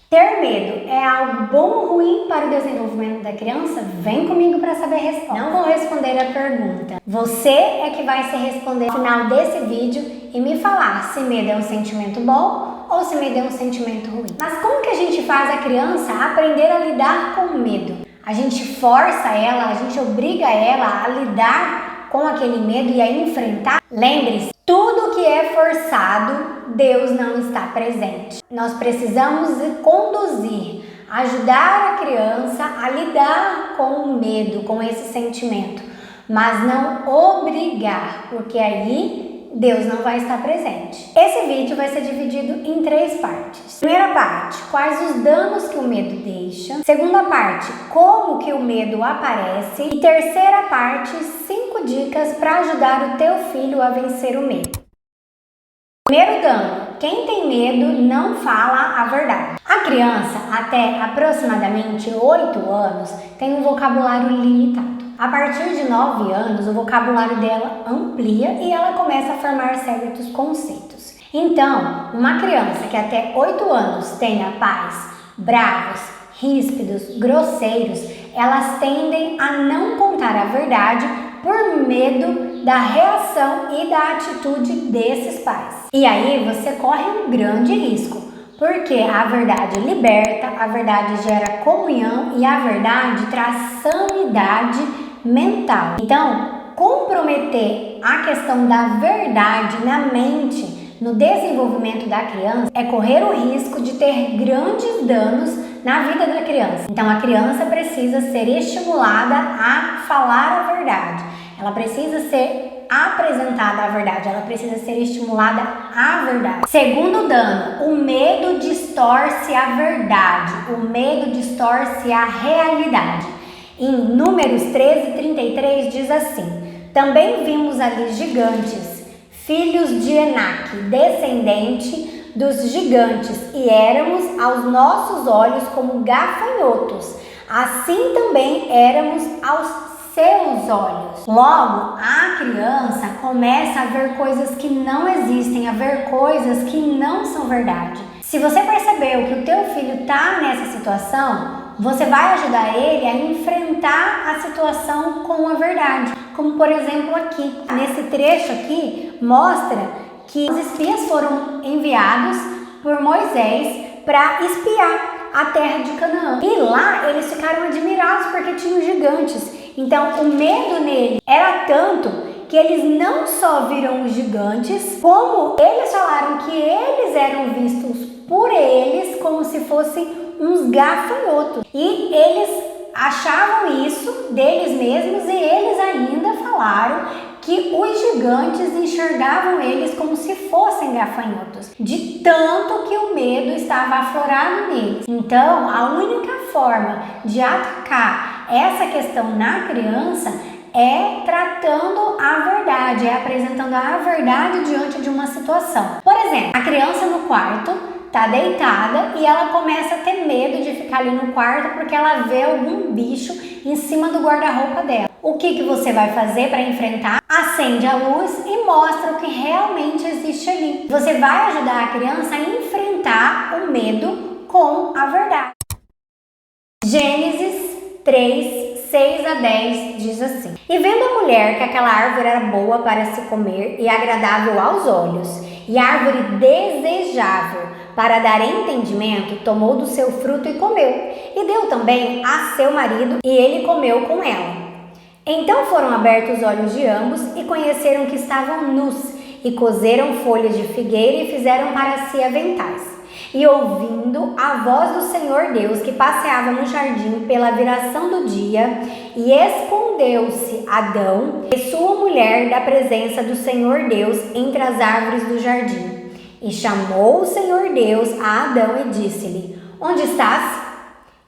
Ter medo é algo bom ou ruim para o desenvolvimento da criança? Vem comigo para saber a resposta. Não vou responder a pergunta. Você é que vai se responder no final desse vídeo e me falar se medo é um sentimento bom ou se medo é um sentimento ruim. Mas como que a gente faz a criança aprender a lidar com o medo? A gente força ela, a gente obriga ela a lidar com aquele medo e a enfrentar? Lembre-se, tudo que é forçado, Deus não está presente. Nós precisamos conduzir, ajudar a criança a lidar com o medo, com esse sentimento, mas não obrigar, porque aí Deus não vai estar presente. Esse vídeo vai ser dividido em 3 partes. Primeira parte, quais os danos que o medo deixa. Segunda parte, como que o medo aparece. E terceira parte, 5 dicas para ajudar o teu filho a vencer o medo. Primeiro dano, quem tem medo não fala a verdade. A criança, até aproximadamente 8 anos, tem um vocabulário limitado. A partir de 9 anos, o vocabulário dela amplia e ela começa a formar certos conceitos. Então, uma criança que até 8 anos tenha pais bravos, ríspidos, grosseiros, elas tendem a não contar a verdade por medo da reação e da atitude desses pais. E aí você corre um grande risco, porque a verdade liberta, a verdade gera comunhão e a verdade traz sanidade mental. Então, comprometer a questão da verdade na mente, no desenvolvimento da criança, é correr o risco de ter grandes danos na vida da criança. Então, a criança precisa ser estimulada a falar a verdade. Ela precisa ser apresentada a verdade, ela precisa ser estimulada à verdade. Segundo dano, o medo distorce a verdade, o medo distorce a realidade. Em Números 13:33 diz assim: também vimos ali gigantes, filhos de Enaque, descendente dos gigantes, e éramos aos nossos olhos como gafanhotos, assim também éramos aos seus olhos. Logo, a criança começa a ver coisas que não existem, a ver coisas que não são verdade. Se você percebeu que o teu filho está nessa situação, você vai ajudar ele a enfrentar a situação com a verdade. Como por exemplo aqui, nesse trecho aqui, mostra que os espias foram enviados por Moisés para espiar a terra de Canaã. E lá eles ficaram admirados porque tinham gigantes. Então o medo nele era tanto que eles não só viram os gigantes, como eles falaram que eles eram vistos por eles como se fossem uns gafanhotos. E eles achavam isso deles mesmos e eles ainda falaram que os gigantes enxergavam eles como se fossem gafanhotos, de tanto que o medo estava aflorado neles. Então, a única forma de atacar essa questão na criança é tratando a verdade, é apresentando a verdade diante de uma situação. Por exemplo, a criança no quarto tá deitada e ela começa a ter medo de ficar ali no quarto porque ela vê algum bicho em cima do guarda-roupa dela. O que você vai fazer para enfrentar? Acende a luz e mostra o que realmente existe ali. Você vai ajudar a criança a enfrentar o medo com a verdade. Gênesis 3:6-10 diz assim: e vendo a mulher que aquela árvore era boa para se comer e agradável aos olhos, e árvore desejável para dar entendimento, tomou do seu fruto e comeu, e deu também a seu marido, e ele comeu com ela. Então foram abertos os olhos de ambos e conheceram que estavam nus, e coseram folhas de figueira e fizeram para si aventais. E ouvindo a voz do Senhor Deus que passeava no jardim pela viração do dia, e escondeu-se Adão e sua mulher da presença do Senhor Deus entre as árvores do jardim. E chamou o Senhor Deus a Adão e disse-lhe: onde estás?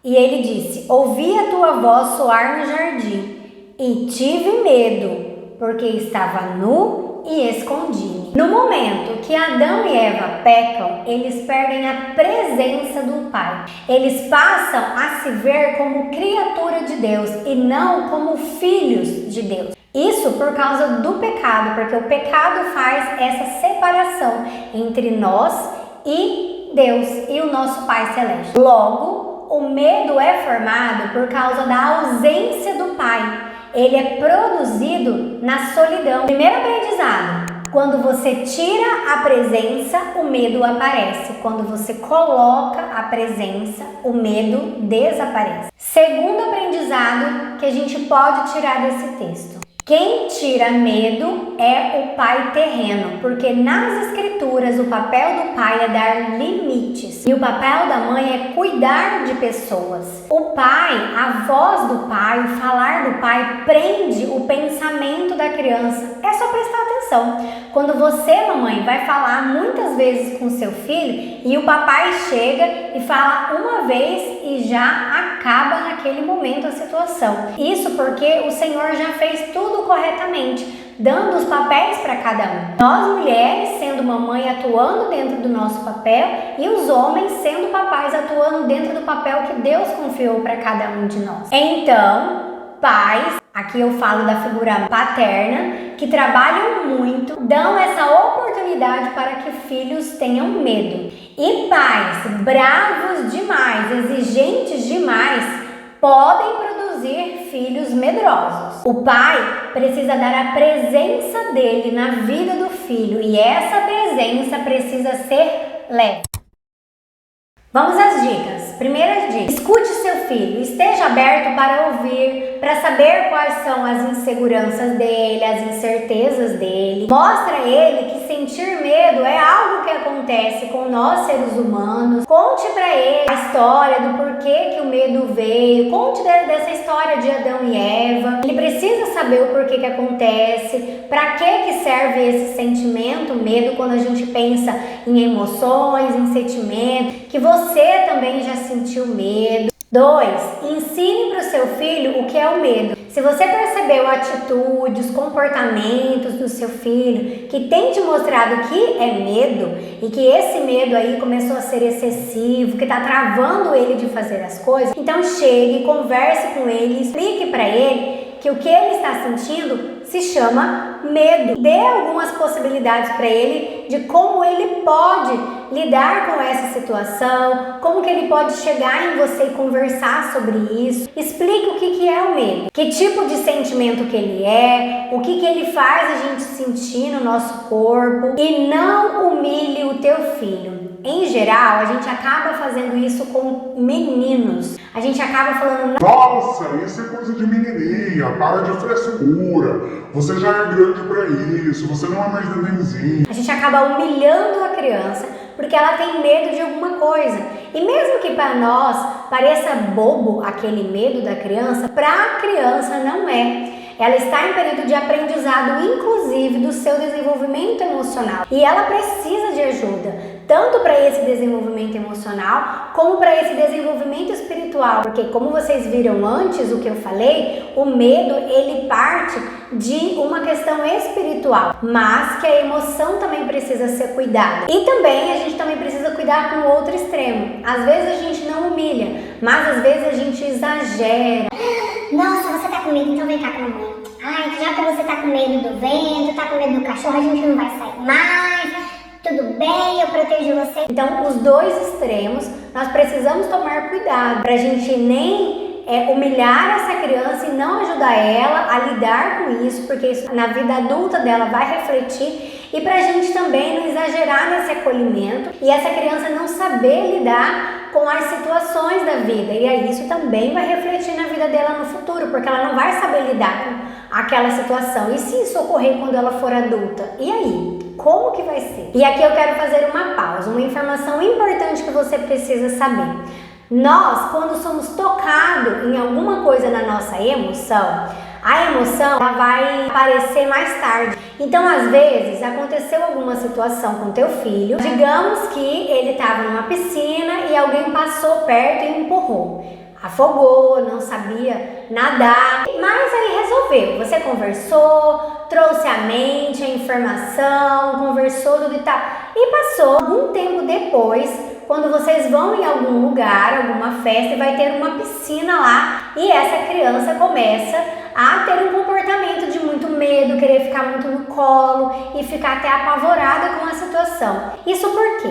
E ele disse: ouvi a tua voz soar no jardim, e tive medo, porque estava nu e escondi-me. No momento que Adão e Eva pecam, eles perdem a presença do Pai. Eles passam a se ver como criatura de Deus e não como filhos de Deus. Isso por causa do pecado, porque o pecado faz essa separação entre nós e e Deus e o nosso Pai Celeste. Logo, o medo é formado por causa da ausência do Pai. Ele é produzido na solidão. Primeiro aprendizado: quando você tira a presença, o medo aparece. Quando você coloca a presença, o medo desaparece. Segundo aprendizado que a gente pode tirar desse texto: quem tira medo é o pai terreno, porque nas escrituras o papel do pai é dar limites e o papel da mãe é cuidar de pessoas. O pai, a voz do pai, o falar do pai prende o pensamento da criança. É só prestar atenção. Quando você, mamãe, vai falar muitas vezes com seu filho e o papai chega e fala uma vez e já acaba naquele momento a situação. Isso porque o Senhor já fez tudo corretamente, dando os papéis para cada um. Nós mulheres sendo mamãe atuando dentro do nosso papel e os homens sendo papais atuando dentro do papel que Deus confiou para cada um de nós. Então, pais, aqui eu falo da figura paterna, que trabalham muito, dão essa oportunidade para que filhos tenham medo. E pais bravos demais, exigentes demais, podem produzir filhos medrosos. O pai precisa dar a presença dele na vida do filho e essa presença precisa ser leve. Vamos às dicas. Primeira dica: escute seu filho, esteja aberto para ouvir, para saber quais são as inseguranças dele, as incertezas dele. Mostre a ele que sentir medo é algo que acontece com nós seres humanos. Conte para ele a história do porquê que o medo veio. Conte dessa história de Adão e Eva. Ele precisa saber o porquê que acontece, para que serve esse sentimento, medo, quando a gente pensa em emoções, em sentimentos, que você também já sentiu medo. 2. Ensine para o seu filho o que é o medo. Se você percebeu atitudes, comportamentos do seu filho que tem te mostrado que é medo e que esse medo aí começou a ser excessivo, que está travando ele de fazer as coisas, então chegue, converse com ele, explique para ele que o que ele está sentindo se chama medo. Dê algumas possibilidades para ele de como ele pode lidar com essa situação, como que ele pode chegar em você e conversar sobre isso. Explique o que é o medo, que tipo de sentimento que ele é, o que ele faz a gente sentir no nosso corpo, e não humilhe o teu filho. Em geral, a gente acaba fazendo isso com meninos. A gente acaba falando: nossa, isso é coisa de menininha, para de frescura, você já é grande pra isso, você não é mais nenenzinho. A gente acaba humilhando a criança porque ela tem medo de alguma coisa. E mesmo que para nós pareça bobo aquele medo da criança, para a criança não é. Ela está em período de aprendizado, inclusive do seu desenvolvimento emocional. E ela precisa de ajuda, tanto para esse desenvolvimento emocional, como para esse desenvolvimento espiritual. Porque, como vocês viram antes, o que eu falei, o medo, ele parte de uma questão espiritual, mas que a emoção também precisa ser cuidada. E também a gente também precisa cuidar com o outro extremo. Às vezes a gente não humilha, mas às vezes a gente exagera. Nossa, você tá com medo, então vem cá com a mamãe. Ai, já que você tá com medo do vento, tá com medo do cachorro, a gente não vai sair mais. Tudo bem, eu protejo você. Então, os dois extremos, nós precisamos tomar cuidado pra gente nem humilhar essa criança e não ajudar ela a lidar com isso, porque isso na vida adulta dela vai refletir, e pra gente também não exagerar nesse acolhimento e essa criança não saber lidar com as situações da vida, e aí isso também vai refletir na vida dela no futuro, porque ela não vai saber lidar com aquela situação. E se isso ocorrer quando ela for adulta? E aí? Como que vai ser? E aqui eu quero fazer uma pausa, uma informação importante que você precisa saber. Nós, quando somos tocados em alguma coisa na nossa emoção, a emoção ela vai aparecer mais tarde. Então, às vezes, aconteceu alguma situação com teu filho, digamos que ele estava numa piscina e alguém passou perto e empurrou. Afogou, não sabia nadar, mas aí resolveu. Você conversou, trouxe à mente a informação, conversou tudo e tal. E passou algum tempo depois, quando vocês vão em algum lugar, alguma festa, e vai ter uma piscina lá, e essa criança começa a ter um comportamento de muito medo, querer ficar muito no colo e ficar até apavorada com a situação. Isso por quê?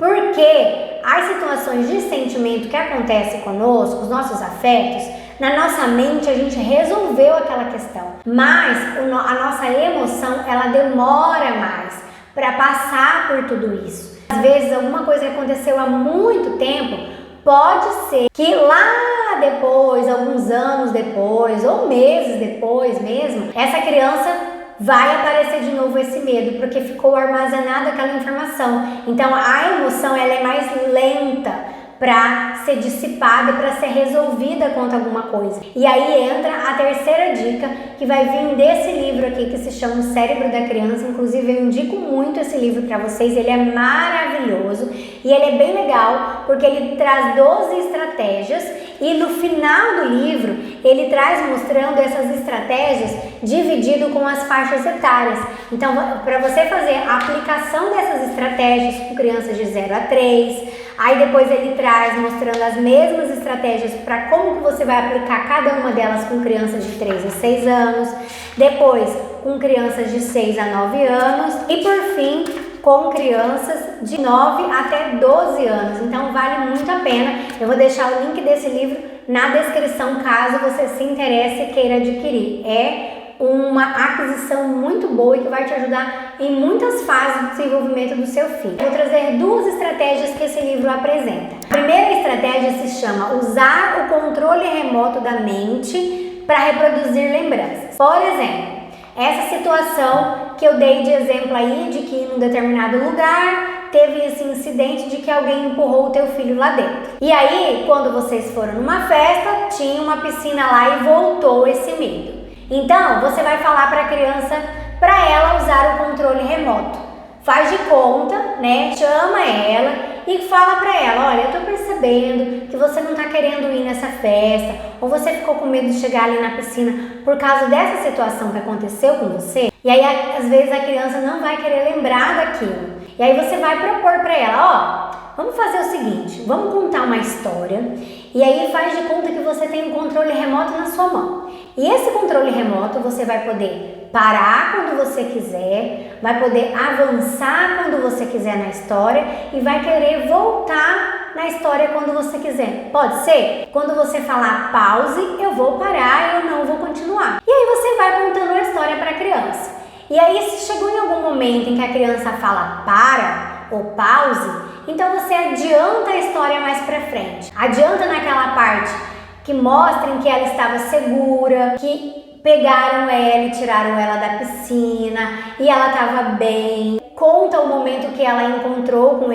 Porque as situações de sentimento que acontecem conosco, os nossos afetos, na nossa mente a gente resolveu aquela questão, mas a nossa emoção ela demora mais para passar por tudo isso. Às vezes alguma coisa que aconteceu há muito tempo, pode ser que lá depois, alguns anos depois ou meses depois mesmo, essa criança vai aparecer de novo esse medo, porque ficou armazenada aquela informação. Então a emoção ela é mais lenta para ser dissipada, para ser resolvida quanto a alguma coisa. E aí entra a terceira dica que vai vir desse livro aqui que se chama O Cérebro da Criança. Inclusive eu indico muito esse livro para vocês, ele é maravilhoso e ele é bem legal porque ele traz 12 estratégias e no final do livro ele traz mostrando essas estratégias dividido com as faixas etárias. Então para você fazer a aplicação dessas estratégias com crianças de 0 a 3, aí depois ele traz mostrando as mesmas estratégias para como que você vai aplicar cada uma delas com crianças de 3 a 6 anos, depois com crianças de 6 a 9 anos e por fim com crianças de 9 até 12 anos. Então vale muito a pena. Eu vou deixar o link desse livro na descrição caso você se interesse e queira adquirir. É uma aquisição muito boa e que vai te ajudar em muitas fases do desenvolvimento do seu filho. Vou trazer 2 estratégias que esse livro apresenta. A primeira estratégia se chama usar o controle remoto da mente para reproduzir lembranças. Por exemplo, essa situação que eu dei de exemplo aí, de que em um determinado lugar teve esse incidente de que alguém empurrou o teu filho lá dentro. E aí, quando vocês foram numa festa, tinha uma piscina lá e voltou esse medo. Então, você vai falar para a criança, para ela usar o controle remoto. Faz de conta, né? Chama ela e fala para ela, olha, eu tô percebendo que você não tá querendo ir nessa festa, ou você ficou com medo de chegar ali na piscina por causa dessa situação que aconteceu com você. E aí, às vezes, a criança não vai querer lembrar daquilo. E aí você vai propor para ela, ó, vamos fazer o seguinte, vamos contar uma história e aí faz de conta que você tem um controle remoto na sua mão. E esse controle remoto você vai poder parar quando você quiser, vai poder avançar quando você quiser na história e vai querer voltar na história quando você quiser. Pode ser? Quando você falar pause, eu vou parar e eu não vou continuar. E aí você vai contando a história para a criança. E aí se chegou em algum momento em que a criança fala para ou pause, então você adianta a história mais para frente. Adianta naquela parte que mostrem que ela estava segura, que pegaram ela e tiraram ela da piscina e ela estava bem. Conta o momento que ela encontrou com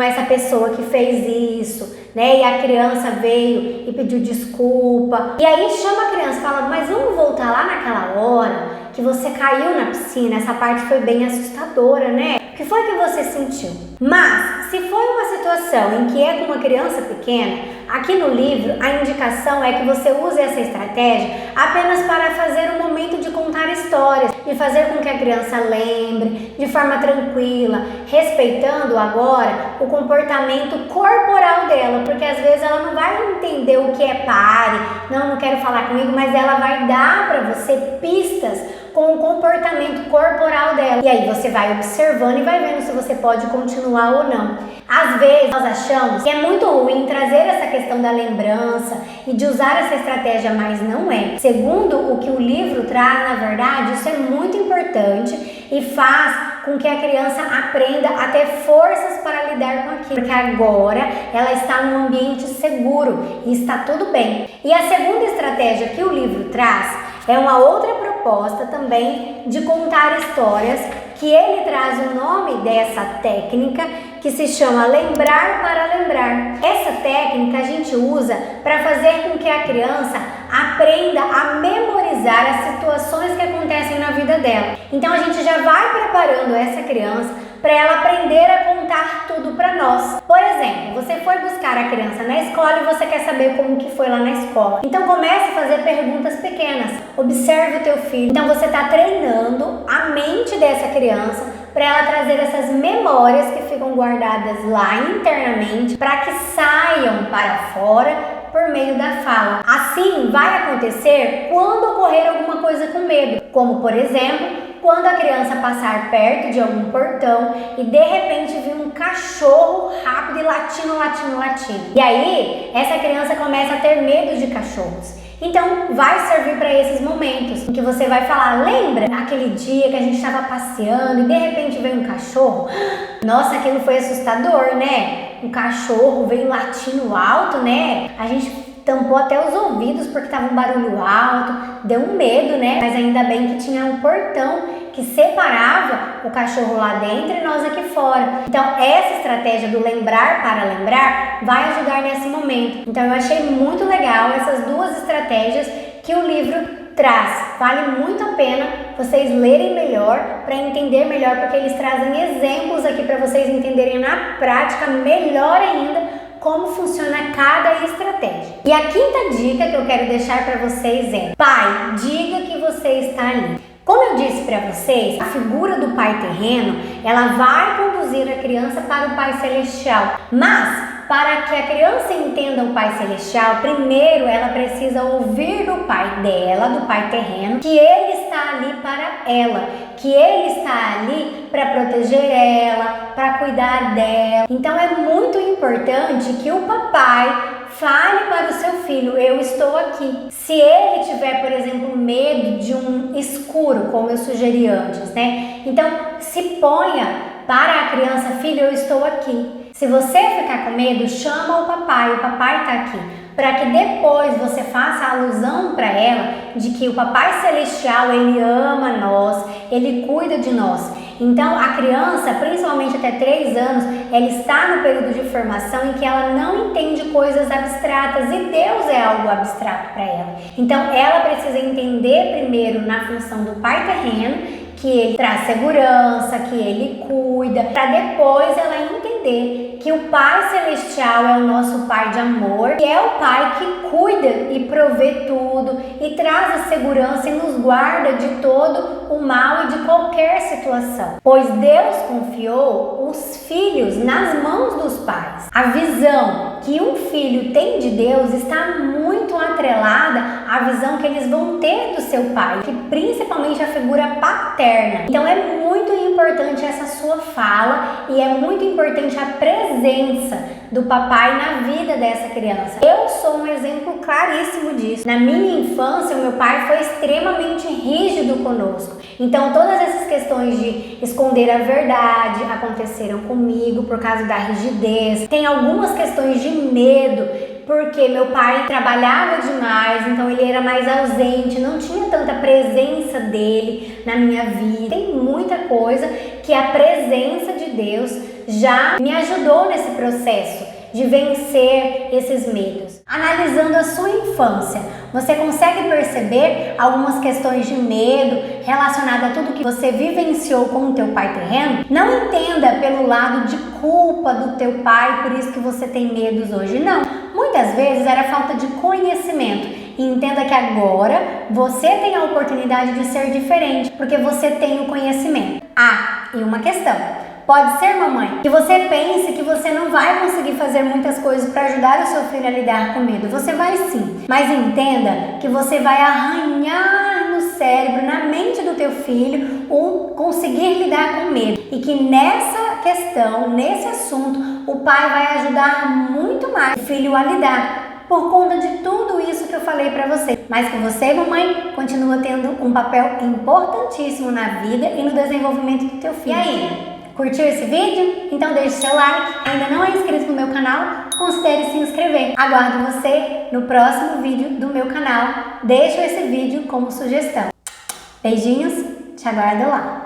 essa pessoa que fez isso, né? E a criança veio e pediu desculpa. E aí chama a criança e fala, mas vamos voltar lá naquela hora que você caiu na piscina, essa parte foi bem assustadora, né? O que foi que você sentiu? Mas, se foi uma situação em que é com uma criança pequena, aqui no livro a indicação é que você use essa estratégia apenas para fazer um momento de contar histórias, de fazer com que a criança lembre, de forma tranquila, respeitando agora o comportamento corporal dela, porque às vezes ela não vai entender o que é pare, não quero falar comigo, mas ela vai dar para você pistas com o comportamento corporal dela. E aí você vai observando e vai vendo se você pode continuar ou não. Às vezes nós achamos que é muito ruim trazer essa questão da lembrança e de usar essa estratégia, mas não é. Segundo o que o livro traz, na verdade, isso é muito importante e faz com que a criança aprenda a ter forças para lidar com aquilo, porque agora ela está num ambiente seguro e está tudo bem. E a segunda estratégia que o livro traz é uma outra proposta também de contar histórias, que ele traz o nome dessa técnica que se chama lembrar para lembrar. Essa técnica a gente usa para fazer com que a criança aprenda a memorizar as situações que acontecem na vida dela. Então a gente já vai preparando essa criança para ela aprender a contar tudo para nós. Por exemplo, você foi buscar a criança na escola e você quer saber como que foi lá na escola. Então comece a fazer perguntas pequenas. Observe o teu filho. Então você está treinando a mente dessa criança para ela trazer essas memórias que ficam guardadas lá internamente para que saiam para fora por meio da fala. Assim vai acontecer quando ocorrer alguma coisa com medo, como por exemplo, quando a criança passar perto de algum portão e de repente vir um cachorro rápido e latindo. E aí, essa criança começa a ter medo de cachorros. Então, vai servir para esses momentos em que você vai falar: lembra aquele dia que a gente estava passeando e de repente veio um cachorro? Nossa, aquilo foi assustador, né? Um cachorro veio latindo alto, né? A gente tampou até os ouvidos porque estava um barulho alto, deu um medo, né? Mas ainda bem que tinha um portão que separava o cachorro lá dentro e nós aqui fora. Então, essa estratégia do lembrar para lembrar vai ajudar nesse momento. Então, eu achei muito legal essas duas estratégias que o livro traz. Vale muito a pena vocês lerem melhor para entender melhor, porque eles trazem exemplos aqui para vocês entenderem na prática melhor ainda como funciona cada estratégia. E a quinta dica que eu quero deixar para vocês é: pai, diga que você está ali. Como eu disse para vocês, a figura do pai terreno, ela vai conduzir a criança para o pai celestial. Mas, para que a criança entenda o pai celestial, primeiro ela precisa ouvir do pai dela, do pai terreno, que ele está ali para ela, que ele está ali para proteger ela, para cuidar dela. Então é muito importante que o papai fale para o seu filho: eu estou aqui. Se ele tiver, por exemplo, medo de um escuro, como eu sugeri antes, né? Então, se ponha para a criança: filho, eu estou aqui. Se você ficar com medo, chama o papai está aqui. Para que depois você faça alusão para ela de que o papai celestial, ele ama nós, ele cuida de nós. Então, a criança, principalmente até 3 anos, ela está no período de formação em que ela não entende coisas abstratas e Deus é algo abstrato para ela. Então, ela precisa entender primeiro na função do pai terreno, que ele traz segurança, que ele cuida, para depois ela entender que o Pai Celestial é o nosso Pai de amor, que é o Pai que cuida e provê tudo e traz a segurança e nos guarda de todo o mal e de qualquer situação. Pois Deus confiou os filhos nas mãos dos pais. A visão que um filho tem de Deus está muito atrelada à visão que eles vão ter do seu pai, que principalmente a figura paterna. Então é muito importante essa sua fala e é muito importante a presença do papai na vida dessa criança. Eu sou um exemplo claríssimo disso. Na minha infância, o meu pai foi extremamente rígido conosco. Então todas essas questões de esconder a verdade aconteceram comigo por causa da rigidez. Tem algumas questões de medo, porque meu pai trabalhava demais, então ele era mais ausente, não tinha tanta presença dele na minha vida. Tem muita coisa que a presença de Deus já me ajudou nesse processo de vencer esses medos. Analisando a sua infância, você consegue perceber algumas questões de medo relacionadas a tudo que você vivenciou com o teu pai terreno? Não entenda pelo lado de culpa do teu pai, por isso que você tem medos hoje, não. Muitas vezes era falta de conhecimento. E entenda que agora você tem a oportunidade de ser diferente, porque você tem o conhecimento. E uma questão. Pode ser, mamãe, que você pense que você não vai conseguir fazer muitas coisas para ajudar o seu filho a lidar com medo. Você vai sim, mas entenda que você vai arranhar no cérebro, na mente do teu filho, o conseguir lidar com medo. E que nessa questão, nesse assunto, o pai vai ajudar muito mais o filho a lidar, por conta de tudo isso que eu falei pra você. Mas que você, mamãe, continua tendo um papel importantíssimo na vida e no desenvolvimento do teu filho. E aí? Curtiu esse vídeo? Então deixe seu like. Ainda não é inscrito no meu canal? Considere se inscrever. Aguardo você no próximo vídeo do meu canal. Deixo esse vídeo como sugestão. Beijinhos, te aguardo lá.